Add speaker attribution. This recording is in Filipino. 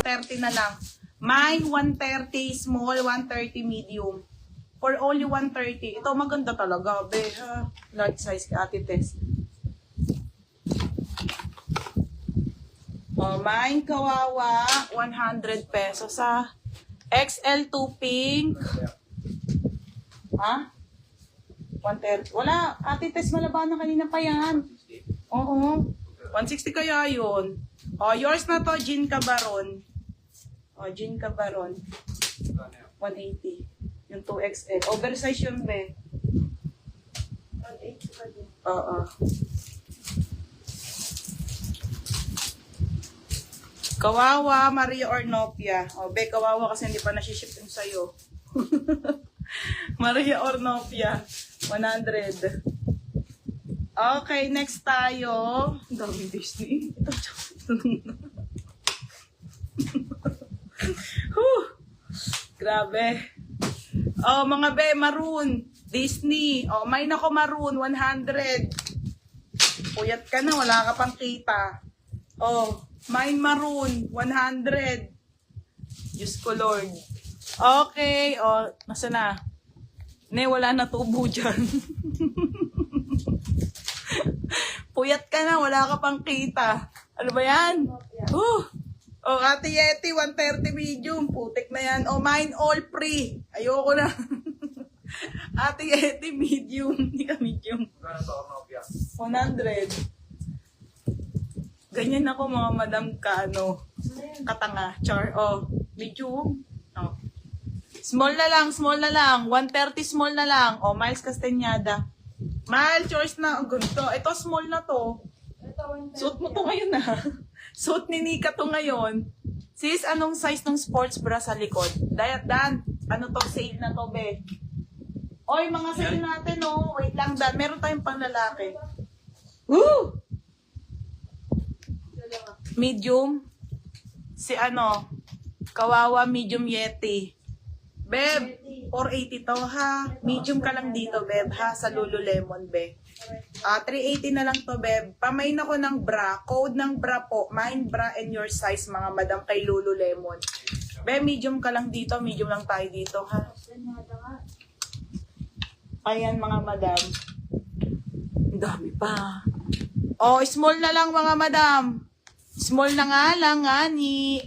Speaker 1: $30 na lang. Mine, 130 small, 130 medium. For only 130. Ito maganda talaga, be. Ha? Large size ka, Ate Tess. Oh, mine, kawawa, 100 pesos ha. XL2 pink. Ha? 130. Wala, Ate Tess, malaban na kanina pa yan. Oo. 160 kaya yun. Oh, yours na to, Jean Cabaron. Oh, Jean Cabaron. 180. Yung 2XL. Oversize yun, be. 180 pa din. Oo. Kawawa, Maria Ornopia. O, be, kawawa kasi hindi pa nasiship yun sa'yo. Maria Ornopia. 100. Okay, next tayo. Ang daming Disney. Ito, grabe. Oh, mga be, maroon. Disney. Oh, may nako maroon. 100. Puyat ka na, wala ka pang kita. Oh, mine maroon. 100. Diyos ko, Lord. Okay. Oh, nasa na? Ne, wala na tubo dyan. Puyat ka na, wala ka pang kita. Ano ba yan? Oh, Ate Yeti, 130 medium. Putik na yan. Oh, mine all free. Ayoko na. Ate Yeti, medium. Hindi ka medium. 100. Ganyan ako mga madam ka, ano, katanga. Char, oh, medium. Oh. Small na lang, small na lang. 130 small na lang. Oh, Miles Castañeda. Miles, choice na. Ang ganito. Ito, small na to. Suot mo to ngayon na. Suot ni Nika to ngayon. Sis, anong size ng sports bra sa likod? Dan, ano to, sale na to, be? Oy, mga sale natin, oh. Wait lang, Dan. Meron tayong panglalaki. Woo! Medium. Si ano, kawawa medium Yeti. Beb, 480 to, ha? Medium ka lang dito, Beb, ha? Sa Lululemon, Beb. 380 na lang to, Beb. Pamain ako ng bra. Code ng bra po. Mine bra and your size, mga madam, kay Lululemon. Beb, medium ka lang dito. Medium lang tayo dito, ha? Ayan, mga madam. Ang dami pa. Oh, small na lang, mga madam. Small na nga lang, ni